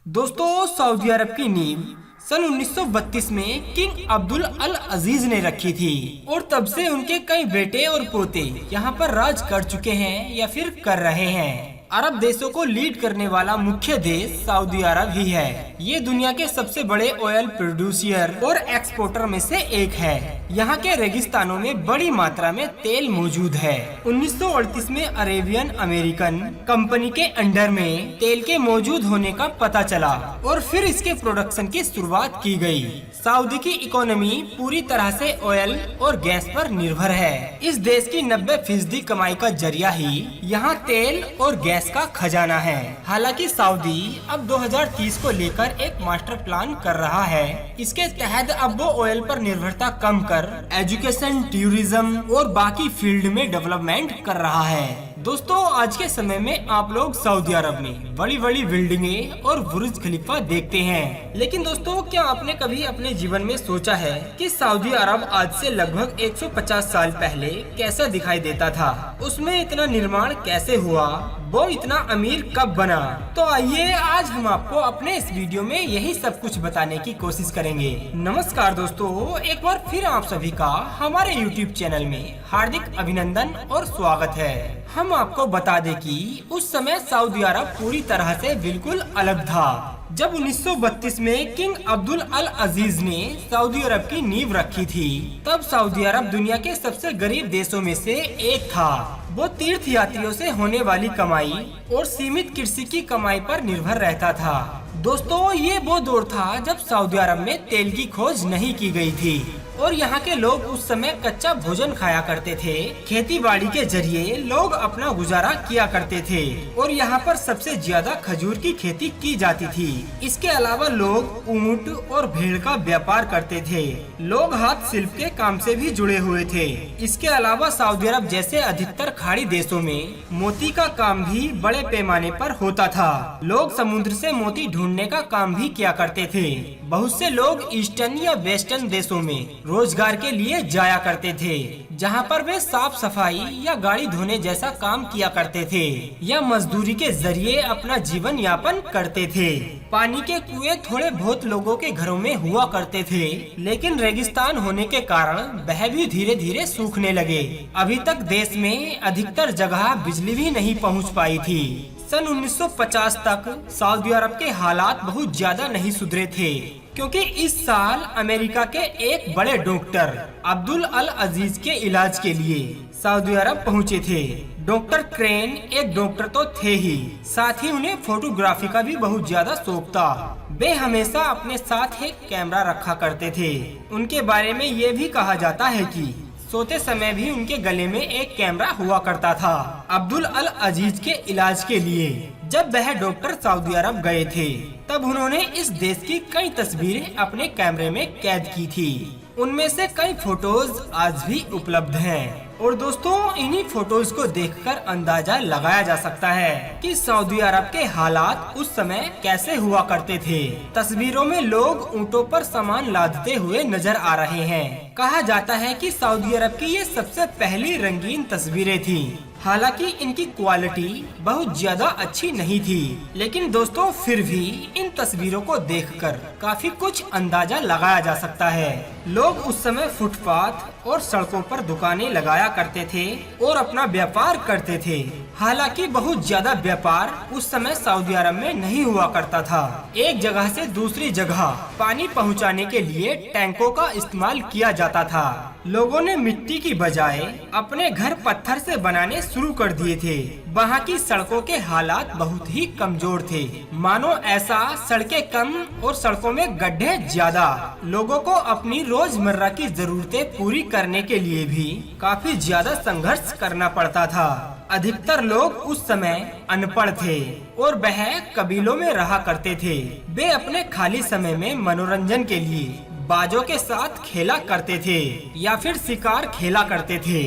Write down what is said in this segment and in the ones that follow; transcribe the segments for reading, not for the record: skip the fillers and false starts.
दोस्तों, सऊदी अरब की नींव सन 1932 में किंग अब्दुल अल अजीज ने रखी थी और तब से उनके कई बेटे और पोते यहाँ पर राज कर चुके हैं या फिर कर रहे हैं। अरब देशों को लीड करने वाला मुख्य देश सऊदी अरब ही है। ये दुनिया के सबसे बड़े ऑयल प्रोड्यूसर और एक्सपोर्टर में से एक है। यहाँ के रेगिस्तानों में बड़ी मात्रा में तेल मौजूद है। 1938 में अरेबियन अमेरिकन कंपनी के अंडर में तेल के मौजूद होने का पता चला और फिर इसके प्रोडक्शन की शुरुआत की गई। सऊदी की इकोनॉमी पूरी तरह से ऑयल और गैस पर निर्भर है। इस देश की 90% कमाई का जरिया ही यहाँ तेल और गैस का खजाना है। हालांकि सऊदी अब 2030 को लेकर एक मास्टर प्लान कर रहा है। इसके तहत अब वो ऑयल पर निर्भरता कम कर एजुकेशन, टूरिज्म और बाकी फील्ड में डेवलपमेंट कर रहा है। दोस्तों, आज के समय में आप लोग सऊदी अरब में बड़ी बड़ी बिल्डिंगें और बुर्ज खलीफा देखते हैं, लेकिन दोस्तों, क्या आपने कभी अपने जीवन में सोचा है कि सऊदी अरब आज से लगभग 150 साल पहले कैसा दिखाई देता था? उसमें इतना निर्माण कैसे हुआ? वो इतना अमीर कब बना? तो आइए आज हम आपको अपने इस वीडियो में यही सब कुछ बताने की कोशिश करेंगे। नमस्कार दोस्तों, एक बार फिर आप सभी का हमारे YouTube चैनल में हार्दिक अभिनंदन और स्वागत है। हम आपको बता दें कि उस समय सऊदी अरब पूरी तरह से बिल्कुल अलग था। जब 1932 में किंग अब्दुल अल अजीज ने सऊदी अरब की नींव रखी थी, तब सऊदी अरब दुनिया के सबसे गरीब देशों में से एक था। वो तीर्थ यात्रियों से होने वाली कमाई और सीमित कृषि की कमाई पर निर्भर रहता था। दोस्तों, ये वो दौर था जब सऊदी अरब में तेल की खोज नहीं की गई थी और यहाँ के लोग उस समय कच्चा भोजन खाया करते थे। खेती बाड़ी के जरिए लोग अपना गुजारा किया करते थे और यहाँ पर सबसे ज्यादा खजूर की खेती की जाती थी। इसके अलावा लोग ऊंट और भेड़ का व्यापार करते थे। लोग हाथ शिल्प के काम से भी जुड़े हुए थे। इसके अलावा सऊदी अरब जैसे अधिकतर खाड़ी देशों में मोती का काम भी बड़े पैमाने पर होता था। लोग समुद्र से मोती ढूंढने का काम भी किया करते थे। बहुत से लोग ईस्टर्न या वेस्टर्न देशों में रोजगार के लिए जाया करते थे, जहाँ पर वे साफ सफाई या गाड़ी धोने जैसा काम किया करते थे या मजदूरी के जरिए अपना जीवन यापन करते थे। पानी के कुएं थोड़े बहुत लोगों के घरों में हुआ करते थे, लेकिन रेगिस्तान होने के कारण वह भी धीरे धीरे सूखने लगे। अभी तक देश में अधिकतर जगह बिजली भी नहीं पहुँच पाई थी। सन 1950 तक सऊदी अरब के हालात बहुत ज्यादा नहीं सुधरे थे, क्योंकि इस साल अमेरिका के एक बड़े डॉक्टर अब्दुल अल अजीज के इलाज के लिए सऊदी अरब पहुंचे थे। डॉक्टर क्रेन एक डॉक्टर तो थे ही, साथ ही उन्हें फोटोग्राफी का भी बहुत ज्यादा शौक था। वे हमेशा अपने साथ एक कैमरा रखा करते थे। उनके बारे में ये भी कहा जाता है कि सोते समय भी उनके गले में एक कैमरा हुआ करता था। अब्दुल अल अजीज के इलाज के लिए जब वह डॉक्टर सऊदी अरब गए थे, तब उन्होंने इस देश की कई तस्वीरें अपने कैमरे में कैद की थी। उनमें से कई फोटोज आज भी उपलब्ध हैं। और दोस्तों, इन्हीं फोटोज को देखकर अंदाजा लगाया जा सकता है कि सऊदी अरब के हालात उस समय कैसे हुआ करते थे। तस्वीरों में लोग ऊंटों पर सामान लादते हुए नजर आ रहे हैं। कहा जाता है कि सऊदी अरब की ये सबसे पहली रंगीन तस्वीरें थी। हालांकि इनकी क्वालिटी बहुत ज्यादा अच्छी नहीं थी, लेकिन दोस्तों फिर भी इन तस्वीरों को देखकर काफी कुछ अंदाजा लगाया जा सकता है। लोग उस समय फुटपाथ और सड़कों पर दुकानें लगाया करते थे और अपना व्यापार करते थे। हालांकि बहुत ज्यादा व्यापार उस समय सऊदी अरब में नहीं हुआ करता था। एक जगह से दूसरी जगह पानी पहुंचाने के लिए टैंकों का इस्तेमाल किया जाता था। लोगों ने मिट्टी की बजाय अपने घर पत्थर से बनाने शुरू कर दिए थे। वहाँ की सड़कों के हालात बहुत ही कमजोर थे, मानो ऐसा सड़कें कम और सड़कों में गड्ढे ज्यादा। लोगों को अपनी रोजमर्रा की जरूरतें पूरी करने के लिए भी काफी ज्यादा संघर्ष करना पड़ता था। अधिकतर लोग उस समय अनपढ़ थे और वह कबीलों में रहा करते थे। वे अपने खाली समय में मनोरंजन के लिए बाजों के साथ खेला करते थे या फिर शिकार खेला करते थे।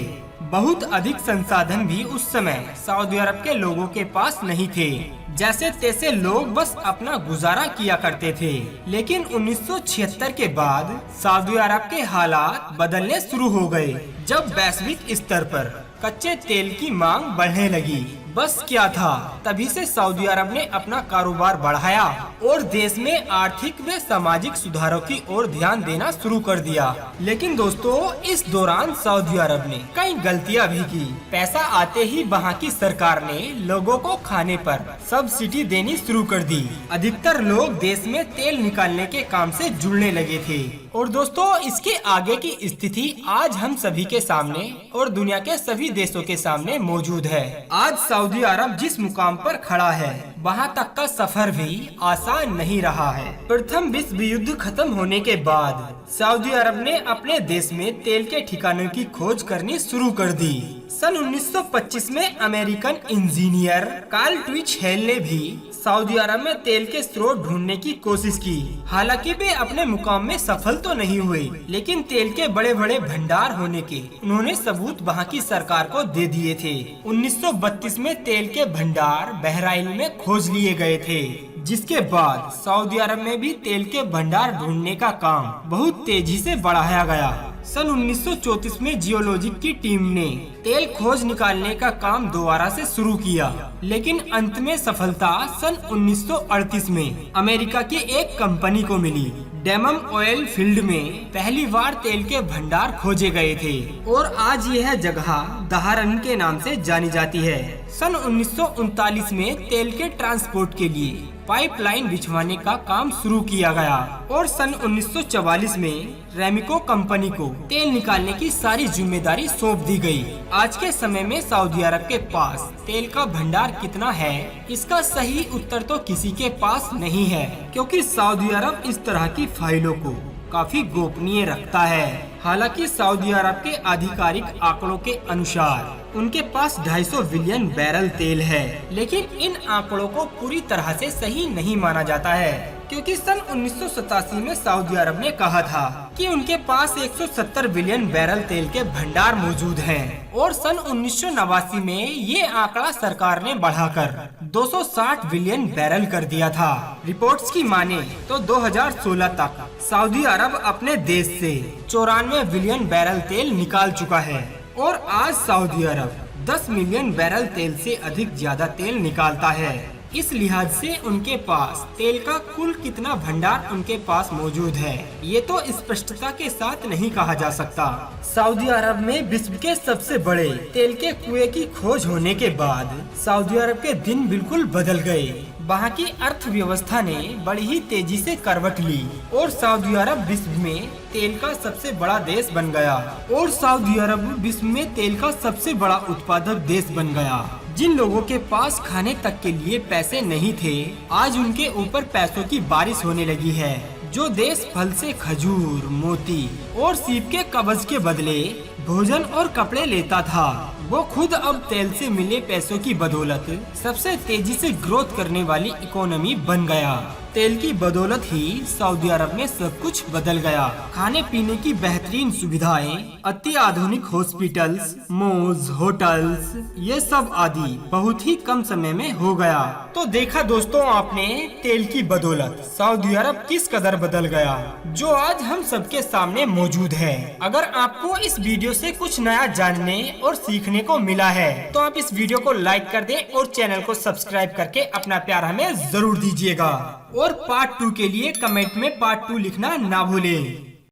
बहुत अधिक संसाधन भी उस समय सऊदी अरब के लोगों के पास नहीं थे। जैसे तैसे लोग बस अपना गुजारा किया करते थे। लेकिन 1976 के बाद सऊदी अरब के हालात बदलने शुरू हो गए, जब वैश्विक स्तर पर कच्चे तेल की मांग बढ़ने लगी। बस क्या था, तभी से सऊदी अरब ने अपना कारोबार बढ़ाया और देश में आर्थिक व सामाजिक सुधारों की ओर ध्यान देना शुरू कर दिया। लेकिन दोस्तों, इस दौरान सऊदी अरब ने कई गलतियां भी की। पैसा आते ही वहाँ की सरकार ने लोगों को खाने पर सब्सिडी देनी शुरू कर दी। अधिकतर लोग देश में तेल निकालने के काम से जुड़ने लगे थे। और दोस्तों, इसके आगे की स्थिति आज हम सभी के सामने और दुनिया के सभी देशों के सामने मौजूद है। आज सऊदी अरब जिस मुकाम पर खड़ा है, वहाँ तक का सफर भी आसान नहीं रहा है। प्रथम विश्व युद्ध खत्म होने के बाद सऊदी अरब ने अपने देश में तेल के ठिकानों की खोज करनी शुरू कर दी। सन 1925 में American engineer Carl Twitchell ने भी सऊदी अरब में तेल के स्रोत ढूंढने की कोशिश की। हालांकि वे अपने मुकाम में सफल तो नहीं हुए, लेकिन तेल के बड़े बड़े भंडार होने के उन्होंने सबूत वहाँ की सरकार को दे दिए थे। 1932 में तेल के भंडार बहराइन में खोज लिए गए थे, जिसके बाद सऊदी अरब में भी तेल के भंडार ढूंढने का काम बहुत तेजी से बढ़ाया गया। सन 1934 में जियोलॉजिक की टीम ने तेल खोज निकालने का काम दोबारा से शुरू किया, लेकिन अंत में सफलता सन 1938 में अमेरिका की एक कंपनी को मिली। डेमम ऑयल फील्ड में पहली बार तेल के भंडार खोजे गए थे और आज यह जगह दहारन के नाम से जानी जाती है। सन 1939 में तेल के ट्रांसपोर्ट के लिए पाइपलाइन बिछवाने का काम शुरू किया गया और सन 1944 में रेमिको कंपनी को तेल निकालने की सारी जिम्मेदारी सौंप दी गई। आज के समय में सऊदी अरब के पास तेल का भंडार कितना है, इसका सही उत्तर तो किसी के पास नहीं है, क्योंकि सऊदी अरब इस तरह की फाइलों को काफी गोपनीय रखता है। हालांकि सऊदी अरब के आधिकारिक आंकड़ों के अनुसार उनके पास 250 बिलियन बैरल तेल है, लेकिन इन आंकड़ों को पूरी तरह से सही नहीं माना जाता है, क्योंकि सन 1987 में सऊदी अरब ने कहा था कि उनके पास 170 बिलियन बैरल तेल के भंडार मौजूद हैं और सन 1989 में ये आंकड़ा सरकार ने बढ़ाकर 260 बिलियन बैरल कर दिया था। रिपोर्ट्स की माने तो 2016 तक सऊदी अरब अपने देश से 94 बिलियन बैरल तेल निकाल चुका है और आज सऊदी अरब 10 मिलियन बैरल तेल से अधिक ज्यादा तेल निकालता है। इस लिहाज से उनके पास तेल का कुल कितना भंडार उनके पास मौजूद है, ये तो स्पष्टता के साथ नहीं कहा जा सकता। सऊदी अरब में विश्व के सबसे बड़े तेल के कुएं की खोज होने के बाद सऊदी अरब के दिन बिल्कुल बदल गए। वहाँ की अर्थव्यवस्था ने बड़ी ही तेजी से करवट ली और सऊदी अरब विश्व में तेल का सबसे बड़ा देश बन गया और सऊदी अरब विश्व में तेल का सबसे बड़ा उत्पादक देश बन गया। जिन लोगों के पास खाने तक के लिए पैसे नहीं थे, आज उनके ऊपर पैसों की बारिश होने लगी है। जो देश फल से खजूर, मोती और सीप के कब्ज के बदले भोजन और कपड़े लेता था, वो खुद अब तेल से मिले पैसों की बदौलत सबसे तेजी से ग्रोथ करने वाली इकोनॉमी बन गया। तेल की बदौलत ही सऊदी अरब में सब कुछ बदल गया। खाने पीने की बेहतरीन सुविधाएं, अति आधुनिक हॉस्पिटल्स, मॉल्स, होटल्स, ये सब आदि बहुत ही कम समय में हो गया। तो देखा दोस्तों आपने तेल की बदौलत सऊदी अरब किस कदर बदल गया, जो आज हम सबके सामने मौजूद है। अगर आपको इस वीडियो से कुछ नया जानने और सीखने को मिला है, तो आप इस वीडियो को लाइक कर दें और चैनल को सब्सक्राइब करके अपना प्यार हमें जरूर दीजिएगा। और पार्ट 2 के लिए कमेंट में पार्ट 2 लिखना ना भूलें।